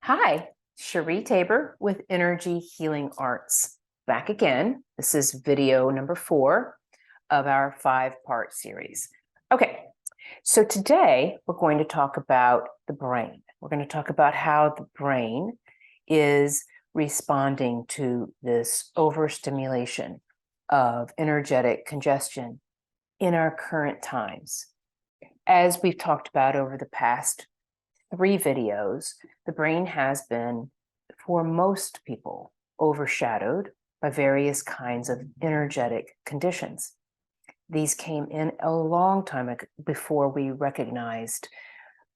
Hi, Shur-ēē Tay-bur with Energy Healing Arts. Back again. This is video number 4 of our 5-part series. Okay, so today we're going to talk about the brain. We're going to talk about how the brain is responding to this overstimulation of energetic congestion in our current times. As we've talked about over the past 3 videos, the brain has been, for most people, overshadowed by various kinds of energetic conditions. These came in a long time ago before we recognized,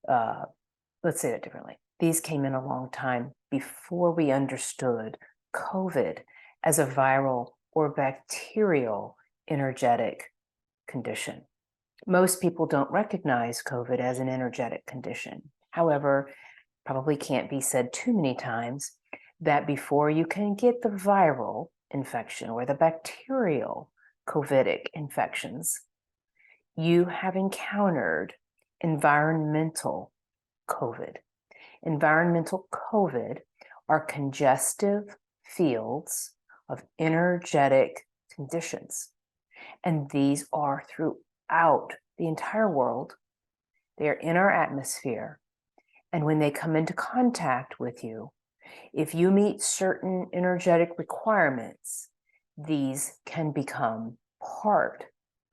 let's say that differently. These came in a long time before we understood COVID as a viral or bacterial energetic condition. Most people don't recognize COVID as an energetic condition. However, probably can't be said too many times that before you can get the viral infection or the bacterial COVIDic infections, you have encountered environmental COVID. Environmental COVID are congestive fields of energetic conditions, and these are throughout the entire world. They are in our atmosphere. And when they come into contact with you, if you meet certain energetic requirements, these can become part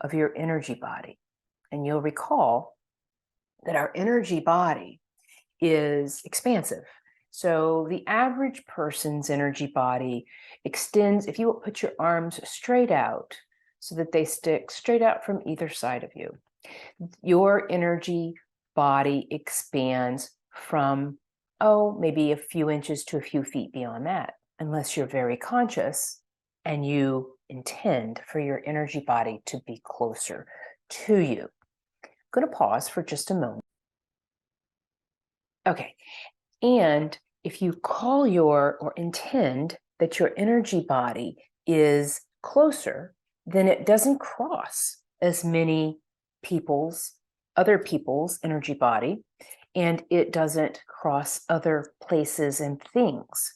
of your energy body. And you'll recall that our energy body is expansive. So the average person's energy body extends, if you put your arms straight out so that they stick straight out from either side of you, your energy body expands from, maybe a few inches to a few feet beyond that, unless you're very conscious and you intend for your energy body to be closer to you. I'm going to pause for just a moment. Okay, and if you call or intend that your energy body is closer, then it doesn't cross as many other people's energy body, and it doesn't cross other places and things.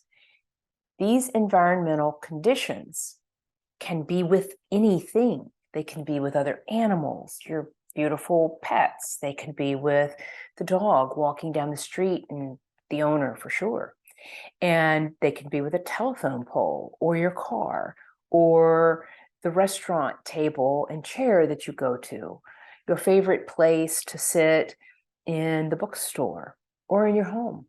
These environmental conditions can be with anything. They can be with other animals, your beautiful pets. They can be with the dog walking down the street and the owner for sure. And they can be with a telephone pole or your car or the restaurant table and chair that you go to, your favorite place to sit in the bookstore or in your home.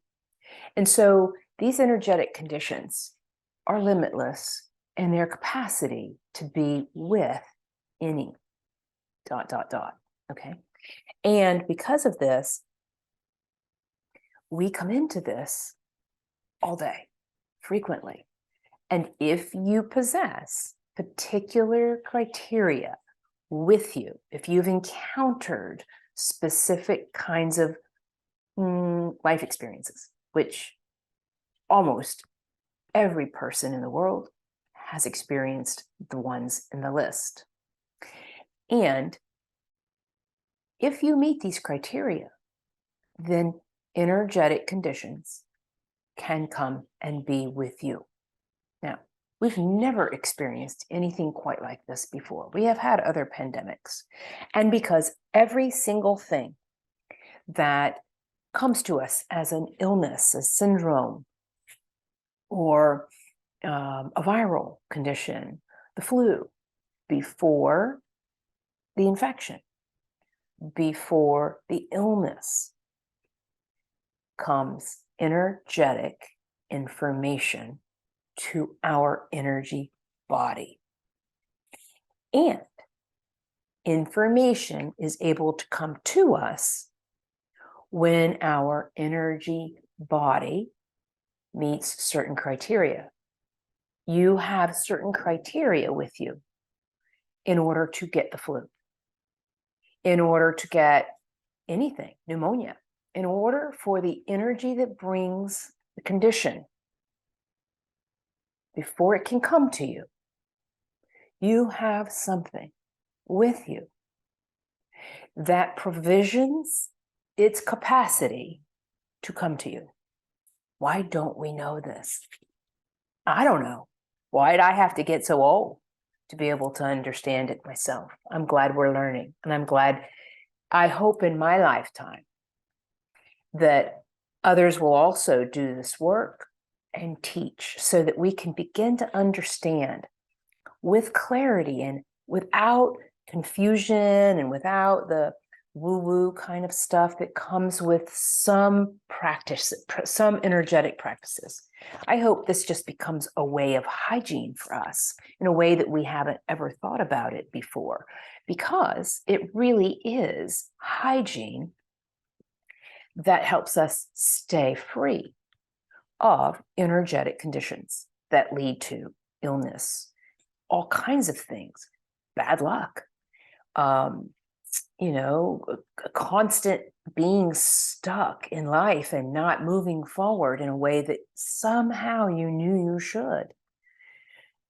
And so these energetic conditions are limitless in their capacity to be with any ... Okay. And because of this, we come into this all day, frequently. And if you possess particular criteria with you, if you've encountered specific kinds of life experiences, which almost every person in the world has experienced the ones in the list. And if you meet these criteria, then energetic conditions can come and be with you. Now, we've never experienced anything quite like this before. We have had other pandemics. And because every single thing that comes to us as an illness, a syndrome, or a viral condition, the flu, before the infection, before the illness, comes energetic information to our energy body. And information is able to come to us when our energy body meets certain criteria. You have certain criteria with you in order to get the flu, in order to get anything, pneumonia, in order for the energy that brings the condition, before it can come to you, you have something with you that provisions its capacity to come to you. Why don't we know this? I don't know. Why'd I have to get so old to be able to understand it myself? I'm glad we're learning, and I'm glad, I hope in my lifetime that others will also do this work and teach so that we can begin to understand with clarity and without confusion and without the woo-woo kind of stuff that comes with some practice, some energetic practices. I hope this just becomes a way of hygiene for us in a way that we haven't ever thought about it before, because it really is hygiene that helps us stay free of energetic conditions that lead to illness, all kinds of things, bad luck, a constant being stuck in life and not moving forward in a way that somehow you knew you should.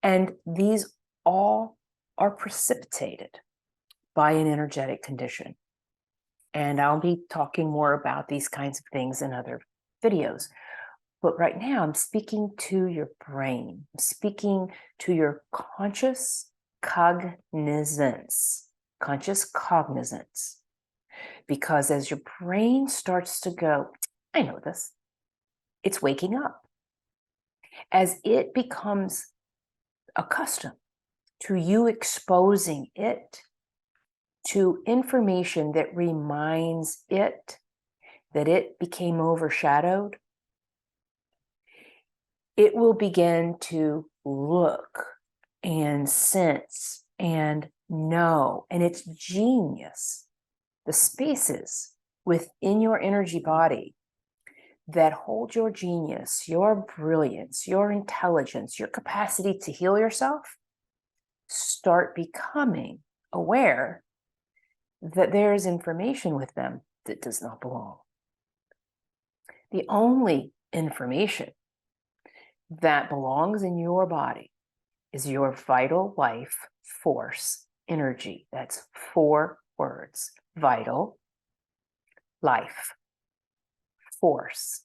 And these all are precipitated by an energetic condition. And I'll be talking more about these kinds of things in other videos. But right now, I'm speaking to your brain. I'm speaking to your conscious cognizance. Because as your brain starts to go, I know this, it's waking up. As it becomes accustomed to you exposing it to information that reminds it that it became overshadowed, it will begin to look and sense and know, and it's genius, the spaces within your energy body that hold your genius, your brilliance, your intelligence, your capacity to heal yourself, start becoming aware that there is information with them that does not belong. The only information that belongs in your body is your vital life force energy. That's 4 words: vital, life, force,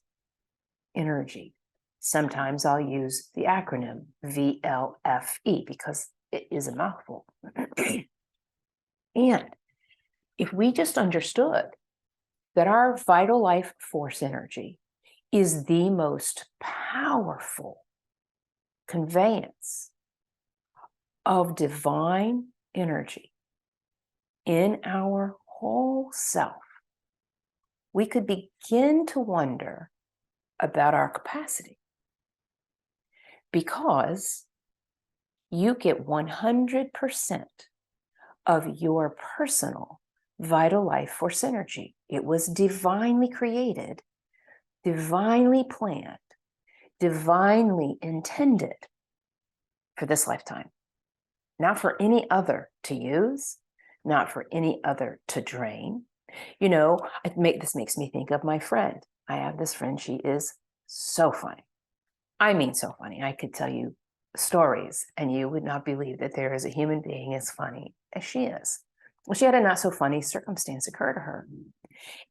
energy. Sometimes I'll use the acronym VLFE because it is a mouthful. And if we just understood that our vital life force energy is the most powerful conveyance of divine energy in our whole self, we could begin to wonder about our capacity, because you get 100% of your personal vital life force energy. It was divinely created, divinely planned, divinely intended for this lifetime. Not for any other to use, not for any other to drain. This makes me think of my friend. I have this friend, she is so funny. I mean, so funny. I could tell you stories and you would not believe that there is a human being as funny as she is. Well, she had a not so funny circumstance occur to her.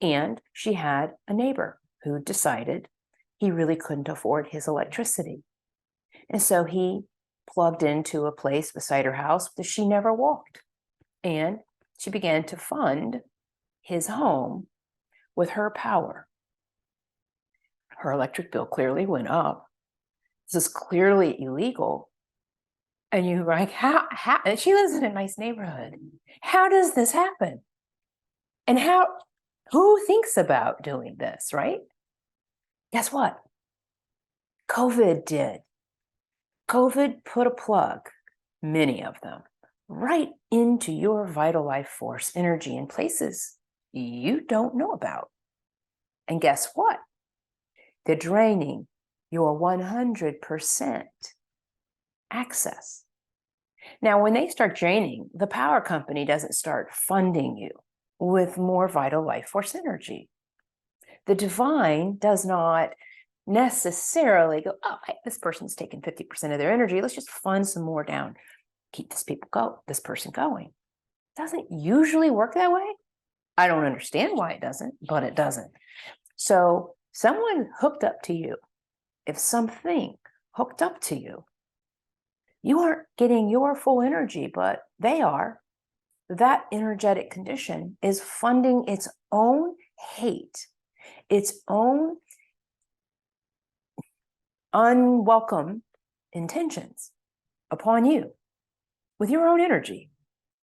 And she had a neighbor who decided he really couldn't afford his electricity. And so he plugged into a place beside her house that she never walked. And she began to fund his home with her power. Her electric bill clearly went up. This is clearly illegal. And you're like, how? And she lives in a nice neighborhood. How does this happen? And who thinks about doing this, right? Guess what? COVID did. COVID put a plug, many of them, right into your vital life force energy in places you don't know about. And guess what? They're draining your 100% access. Now, when they start draining, the power company doesn't start funding you with more vital life force energy. The divine does not necessarily go, oh, this person's taking 50% of their energy. Let's just fund some more down. Keep this person going. It doesn't usually work that way. I don't understand why it doesn't, but it doesn't. So someone hooked up to you if something hooked up to you, you aren't getting your full energy, but they are. That energetic condition is funding its own hate, its own unwelcome intentions upon you with your own energy.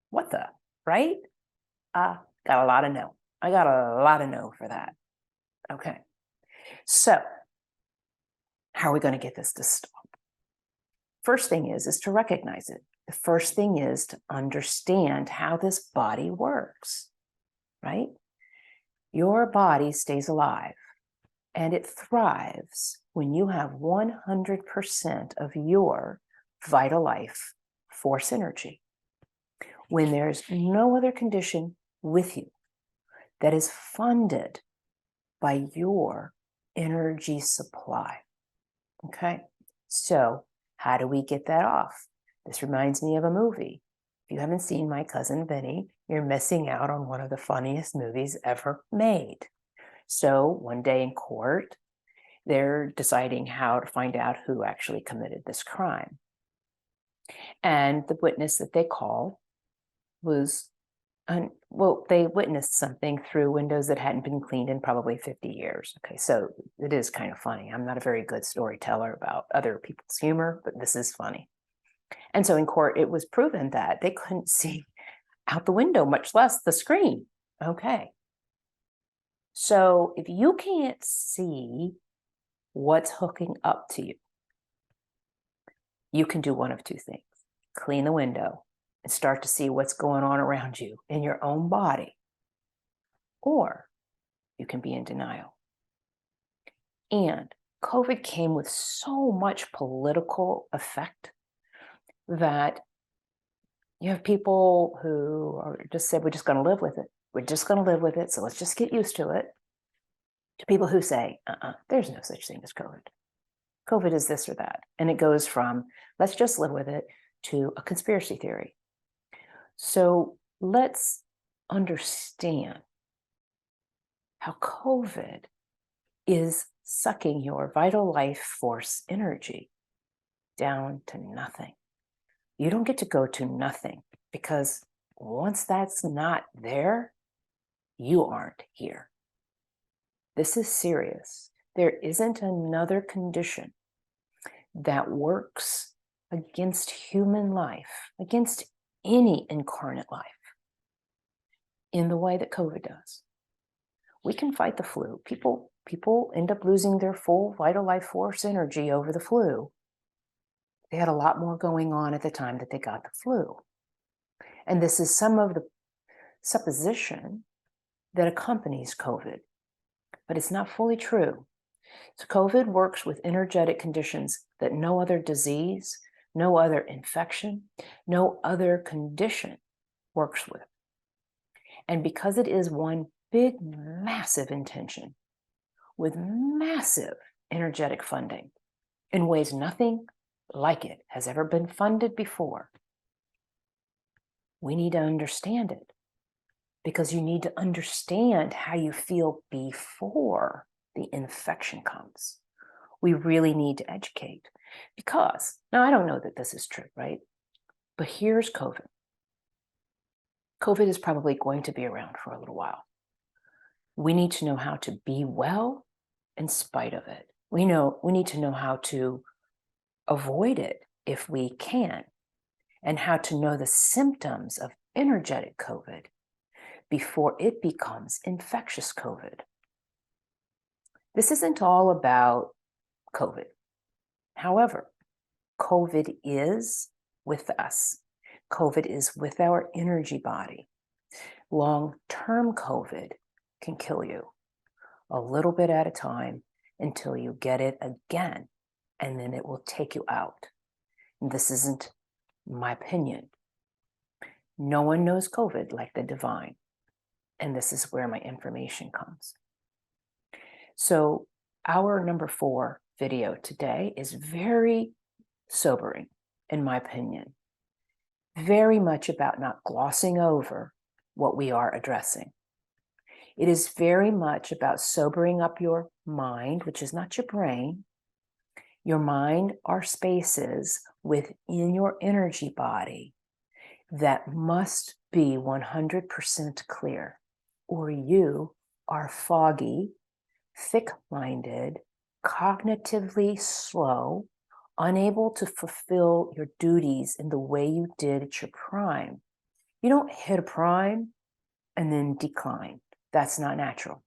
What the, right? Got a lot of no. I got a lot of no for that. Okay. So how are we going to get this to stop? First thing is to recognize it. The first thing is to understand how this body works, right? Your body stays alive and it thrives when you have 100% of your vital life force energy. When there's no other condition with you that is funded by your energy supply. Okay, so how do we get that off? This reminds me of a movie. If you haven't seen My Cousin Vinny, you're missing out on one of the funniest movies ever made. So one day in court, they're deciding how to find out who actually committed this crime. And the witness that they call was, well, they witnessed something through windows that hadn't been cleaned in probably 50 years. Okay, so it is kind of funny. I'm not a very good storyteller about other people's humor, but this is funny. And so in court, it was proven that they couldn't see out the window, much less the screen. Okay. So if you can't see what's hooking up to you, you can do one of two things. Clean the window and start to see what's going on around you in your own body. Or you can be in denial. And COVID came with so much political effect that you have people who are just said, we're just going to live with it. We're just going to live with it. So let's just get used to it. To people who say, there's no such thing as COVID. COVID is this or that. And it goes from, let's just live with it, to a conspiracy theory. So let's understand how COVID is sucking your vital life force energy down to nothing. You don't get to go to nothing, because once that's not there, you aren't here. This is serious. There isn't another condition that works against human life, against any incarnate life, in the way that COVID does. We can fight the flu. People end up losing their full vital life force energy over the flu. They had a lot more going on at the time that they got the flu. And this is some of the supposition that accompanies COVID, but it's not fully true. So COVID works with energetic conditions that no other disease, no other infection, no other condition works with. And because it is one big, massive intention with massive energetic funding in ways nothing like it has ever been funded before, we need to understand it, because you need to understand how you feel before the infection comes. We really need to educate, because, now I don't know that this is true, right? But here's COVID. COVID is probably going to be around for a little while. We need to know how to be well in spite of it. We need to know how to avoid it if we can, and how to know the symptoms of energetic COVID before it becomes infectious COVID. This isn't all about COVID. However, COVID is with us. COVID is with our energy body. Long-term COVID can kill you a little bit at a time until you get it again, and then it will take you out. And this isn't my opinion. No one knows COVID like the divine. And this is where my information comes. So our number 4 video today is very sobering, in my opinion. Very much about not glossing over what we are addressing. It is very much about sobering up your mind, which is not your brain, Your mind are spaces within your energy body that must be 100% clear, or you are foggy, thick-minded, cognitively slow, unable to fulfill your duties in the way you did at your prime. You don't hit a prime and then decline. That's not natural.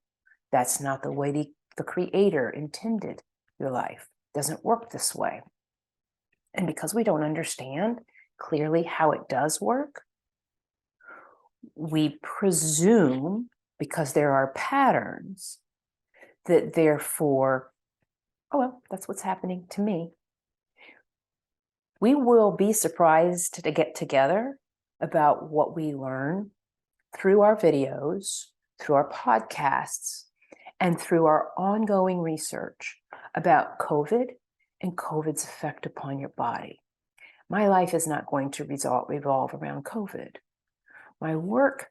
That's not the way the Creator intended your life. It doesn't work this way. And because we don't understand clearly how it does work, we presume, because there are patterns, that therefore, oh, well, that's what's happening to me. We will be surprised to get together about what we learn through our videos, through our podcasts, and through our ongoing research about COVID and COVID's effect upon your body. My life is not going to revolve around COVID. My work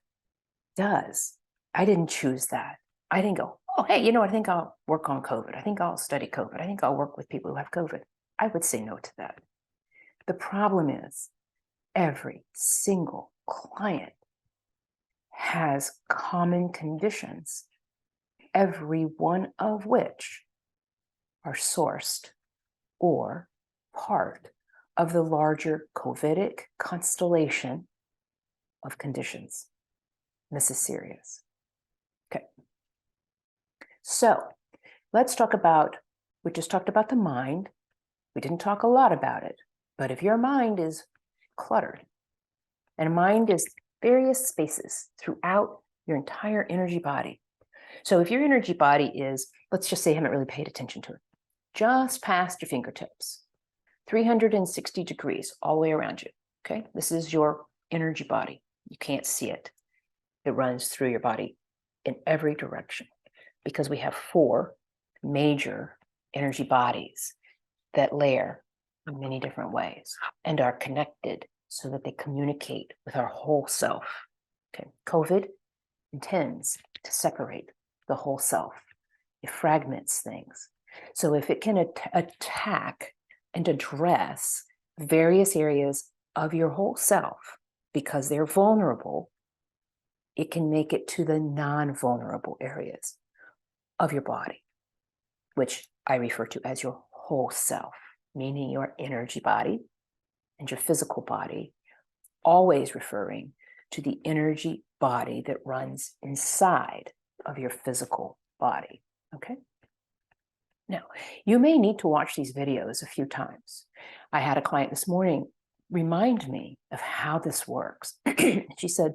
does. I didn't choose that. I didn't go, oh, hey, I think I'll work on COVID. I think I'll study COVID. I think I'll work with people who have COVID. I would say no to that. The problem is every single client has common conditions, every one of which are sourced or part of the larger COVIDic constellation of conditions. This is serious. Okay. So let's talk about, we just talked about the mind. We didn't talk a lot about it, but if your mind is cluttered, and mind is various spaces throughout your entire energy body. So if your energy body is, let's just say you haven't really paid attention to it, just past your fingertips, 360 degrees all the way around you, okay? This is your energy body. You can't see it. It runs through your body in every direction because we have 4 major energy bodies that layer in many different ways and are connected so that they communicate with our whole self. Okay, COVID intends to separate the whole self. It fragments things. So if it can attack and address various areas of your whole self because they're vulnerable, it can make it to the non-vulnerable areas of your body, which I refer to as your whole self, meaning your energy body and your physical body, always referring to the energy body that runs inside of your physical body, okay? Now, you may need to watch these videos a few times. I had a client this morning remind me of how this works. She said,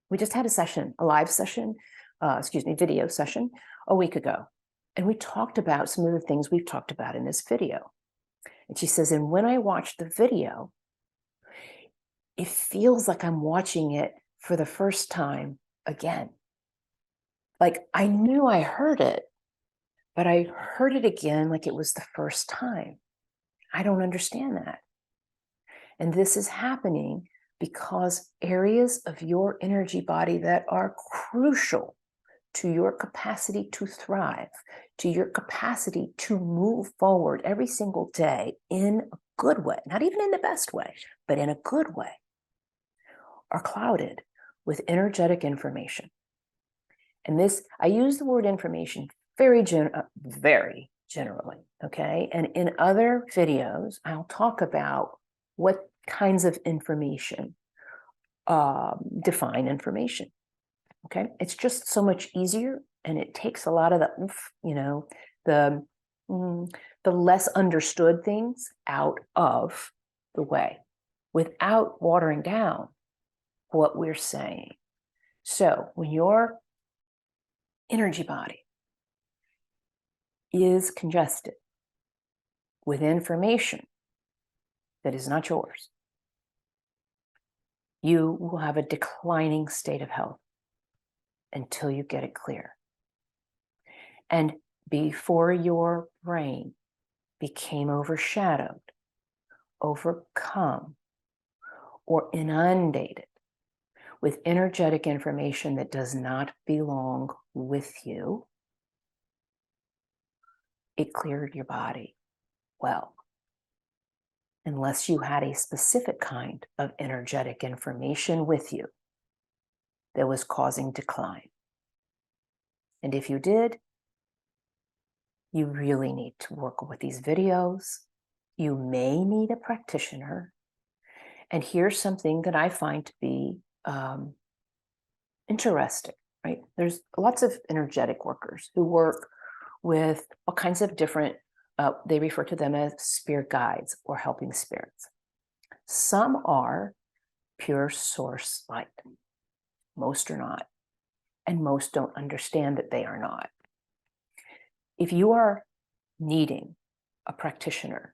we just had a session, a live session, video session a week ago. And we talked about some of the things we've talked about in this video. And she says, and when I watch the video, it feels like I'm watching it for the first time again. Like I knew I heard it, but I heard it again like it was the first time. I don't understand that. And this is happening because areas of your energy body that are crucial to your capacity to thrive, to your capacity to move forward every single day in a good way, not even in the best way, but in a good way, are clouded with energetic information. And this, I use the word information very generally, okay? And in other videos, I'll talk about what kinds of information define information, okay? It's just so much easier, and it takes a lot of the, the less understood things out of the way without watering down what we're saying. So when your energy body is congested with information that is not yours, you will have a declining state of health until you get it clear. And before your brain became overshadowed, overcome, or inundated with energetic information that does not belong with you, it cleared your body. well, unless you had a specific kind of energetic information with you that was causing decline. And if you did, you really need to work with these videos. You may need a practitioner. And here's something that I find to be interesting, right? There's lots of energetic workers who work with all kinds of different, they refer to them as spirit guides or helping spirits. Some are pure source light. Most are not. And most don't understand that they are not. If you are needing a practitioner,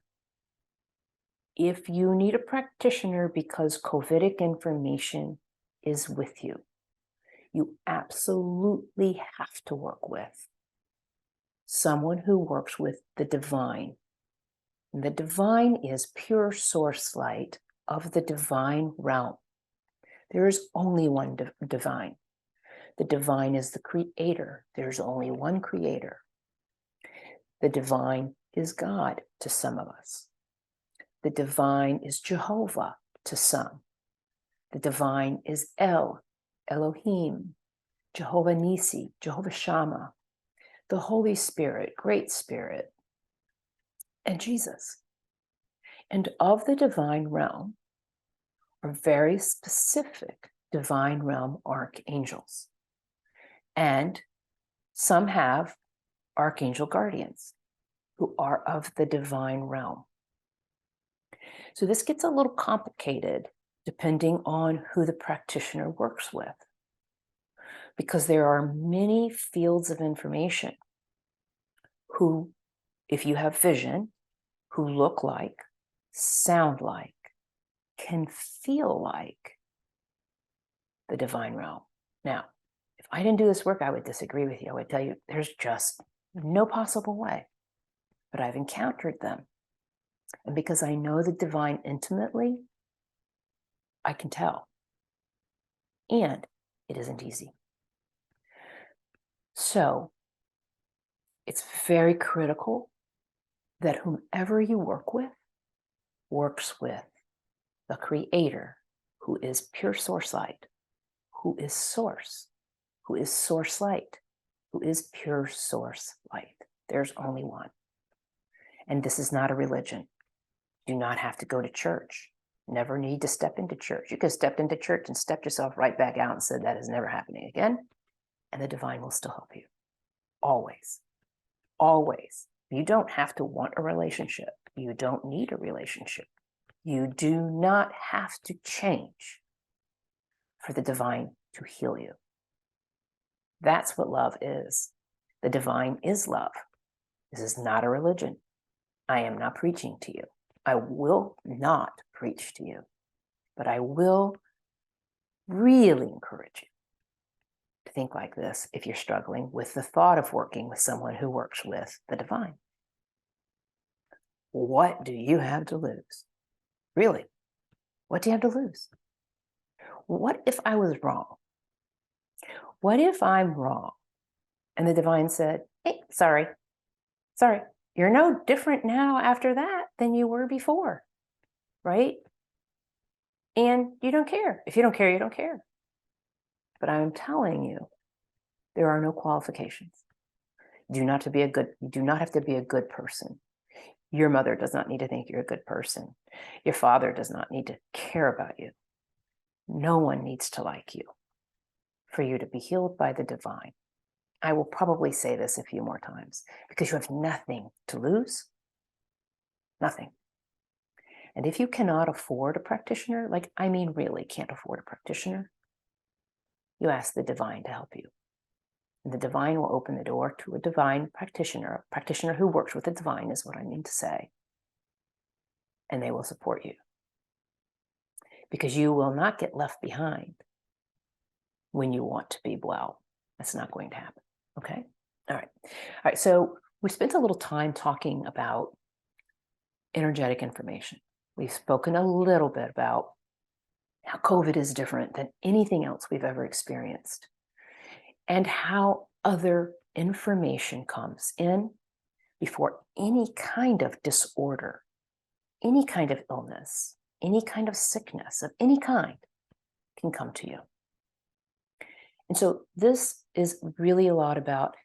if you need a practitioner because COVIDic information is with you, you absolutely have to work with someone who works with the divine. And the divine is pure source light of the divine realm. There is only one divine. The divine is the creator. There's only one creator. The divine is God to some of us. The divine is Jehovah to some. The divine is Elohim, Jehovah Nisi, Jehovah Shammah, the Holy Spirit, Great Spirit, and Jesus. And of the divine realm are very specific divine realm archangels. And some have archangel guardians who are of the divine realm. So this gets a little complicated depending on who the practitioner works with, because there are many fields of information who, if you have vision, who look like, sound like, can feel like the divine realm. Now, if I didn't do this work, I would disagree with you. I would tell you there's just no possible way, but I've encountered them. And because I know the divine intimately, I can tell. And it isn't easy. So it's very critical that whomever you work with works with the creator, who is pure source light, who is source light, who is pure source light. There's only one. And this is not a religion. Do not have to go to church. Never need to step into church. You could have stepped into church and stepped yourself right back out and said that is never happening again. And the divine will still help you. Always. Always. You don't have to want a relationship. You don't need a relationship. You do not have to change for the divine to heal you. That's what love is. The divine is love. This is not a religion. I am not preaching to you. I will not preach to you, but I will really encourage you to think like this if you're struggling with the thought of working with someone who works with the divine. What do you have to lose? Really? What do you have to lose? What if I was wrong? What if I'm wrong? And the divine said, hey, sorry, you're no different now after that than you were before, right? And you don't care. If you don't care, you don't care. But I'm telling you, there are no qualifications. You do not have to be a good person. Your mother does not need to think you're a good person. Your father does not need to care about you. No one needs to like you for you to be healed by the divine. I will probably say this a few more times because you have nothing to lose. Nothing. And if you cannot afford a practitioner, like I mean really can't afford a practitioner, you ask the divine to help you. And the divine will open the door to a divine practitioner, a practitioner who works with the divine is what I mean to say. And they will support you. Because you will not get left behind when you want to be well. That's not going to happen. Okay? All right. So we spent a little time talking about energetic information. We've spoken a little bit about how COVID is different than anything else we've ever experienced, and how other information comes in before any kind of disorder, any kind of illness, any kind of sickness of any kind can come to you. And so this is really a lot about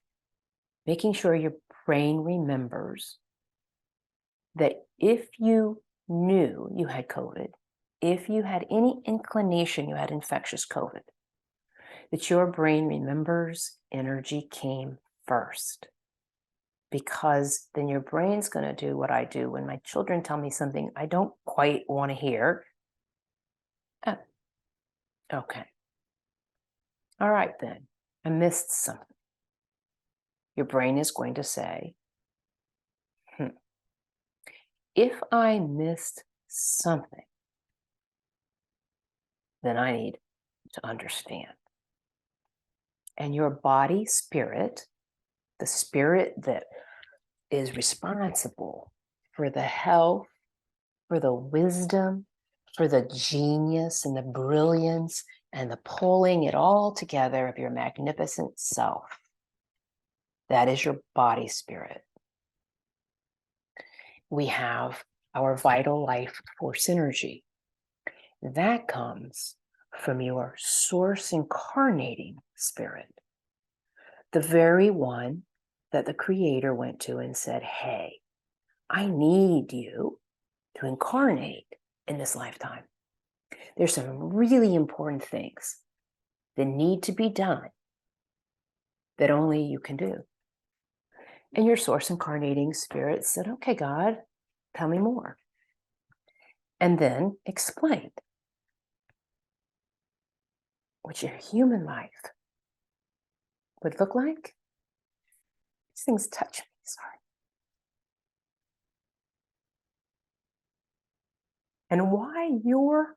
making sure your brain remembers that if you knew you had COVID, if you had any inclination you had infectious COVID, that your brain remembers energy came first. Because then your brain's going to do what I do when my children tell me something I don't quite want to hear. Oh, okay. All right, then. I missed something. Your brain is going to say, if I missed something, then I need to understand. And your body spirit, the spirit that is responsible for the health, for the wisdom, for the genius and the brilliance and the pulling it all together of your magnificent self. That is your body spirit. We have our vital life force energy. That comes from your source incarnating spirit, the very one that the Creator went to and said, hey, I need you to incarnate in this lifetime. There's some really important things that need to be done that only you can do. And your source incarnating spirit said, okay, God, tell me more. And then explained what your human life would look like. These things touch me, sorry. And why your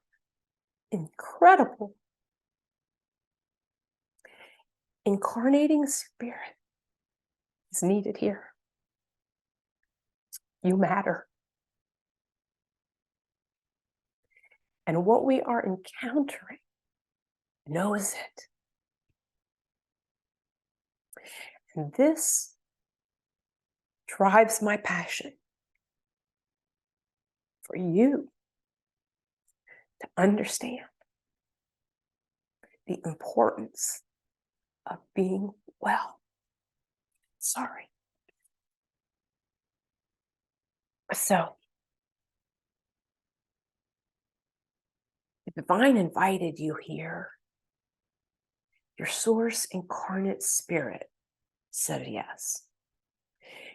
incredible incarnating spirit is needed here. You matter. And what we are encountering knows it. And this drives my passion for you to understand the importance of being well. Sorry. So, the divine invited you here. Your source incarnate spirit said yes.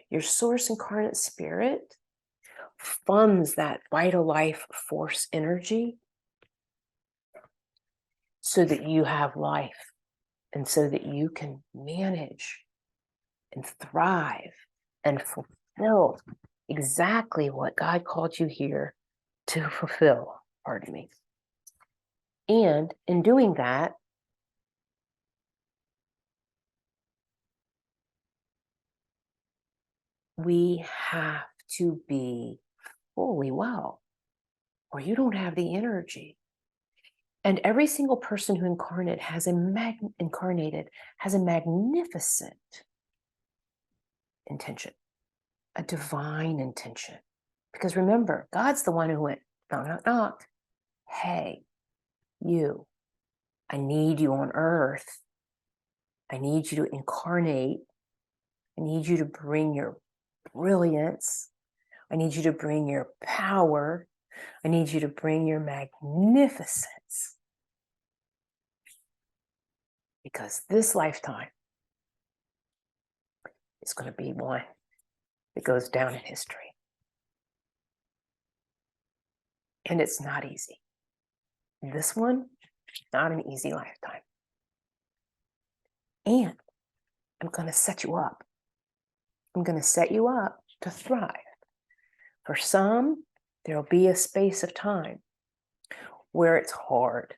Your source incarnate spirit funds that vital life force energy so that you have life and so that you can manage and thrive and fulfill exactly what God called you here to fulfill, pardon me. And in doing that, we have to be fully well, or you don't have the energy. And every single person who incarnated has a magnificent intention, a divine intention. Because remember, God's the one who went, knock, knock, knock. Hey, you, I need you on earth. I need you to incarnate. I need you to bring your brilliance. I need you to bring your power. I need you to bring your magnificence. Because this lifetime is going to be one that goes down in history. And it's not easy. This one, not an easy lifetime. And I'm going to set you up. I'm going to set you up to thrive. For some, there will be a space of time where it's hard,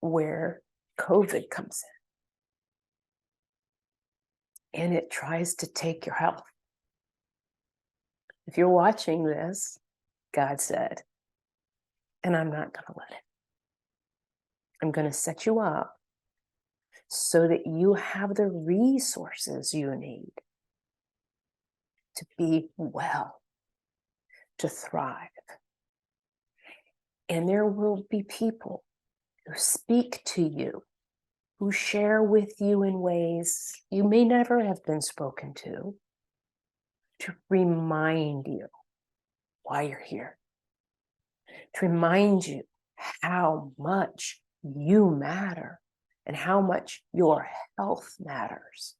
where COVID comes in and it tries to take your health. If you're watching this, God said, and I'm not going to let it. I'm going to set you up so that you have the resources you need to be well, to thrive. And there will be people who speak to you, who share with you in ways you may never have been spoken to remind you why you're here, to remind you how much you matter and how much your health matters,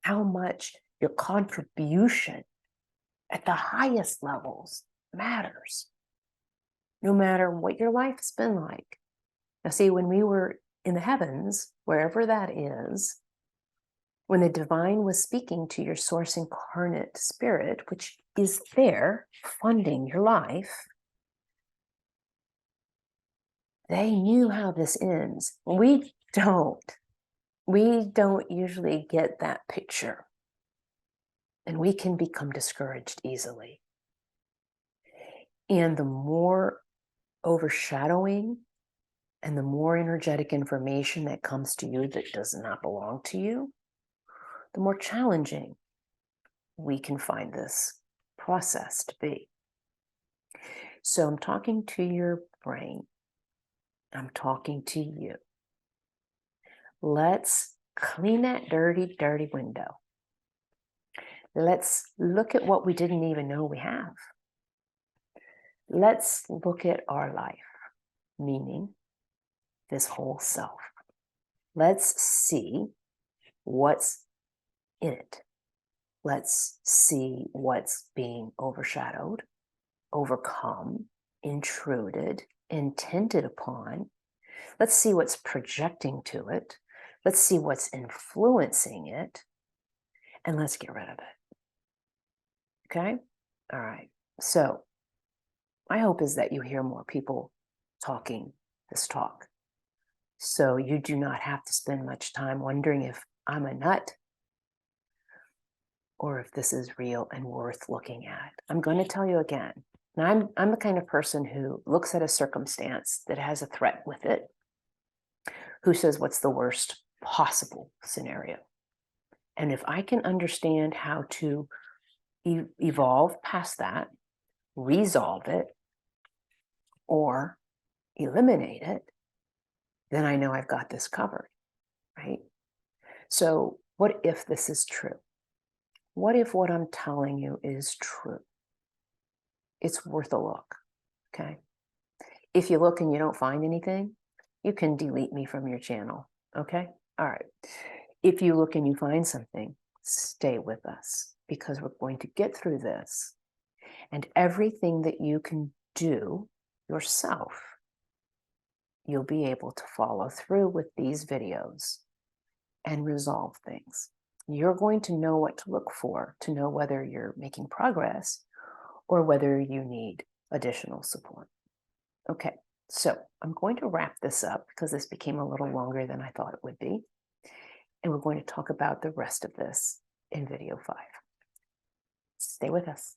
how much your contribution at the highest levels matters, no matter what your life has been like. Now, see, when we were in the heavens, wherever that is, when the divine was speaking to your source incarnate spirit, which is there funding your life, they knew how this ends. We don't usually get that picture, and we can become discouraged easily. And the more overshadowing and the more energetic information that comes to you that does not belong to you, the more challenging we can find this process to be. So I'm talking to your brain. I'm talking to you. Let's clean that dirty, dirty window. Let's look at what we didn't even know we have. Let's look at our life, meaning this whole self. Let's see what's in it. Let's see what's being overshadowed, overcome, intruded, intended upon. Let's see what's projecting to it. Let's see what's influencing it. And let's get rid of it. Okay? All right. So my hope is that you hear more people talking this talk. So you do not have to spend much time wondering if I'm a nut or if this is real and worth looking at. I'm going to tell you again. Now, I'm the kind of person who looks at a circumstance that has a threat with it, who says, what's the worst possible scenario? And if I can understand how to evolve past that, resolve it, or eliminate it, then I know I've got this covered, right? So what if this is true? What if what I'm telling you is true? It's worth a look, okay? If you look and you don't find anything, you can delete me from your channel, okay? All right. If you look and you find something, stay with us because we're going to get through this. And everything that you can do yourself, you'll be able to follow through with these videos and resolve things. You're going to know what to look for to know whether you're making progress or whether you need additional support. Okay, so I'm going to wrap this up because this became a little longer than I thought it would be. And we're going to talk about the rest of this in video 5. Stay with us.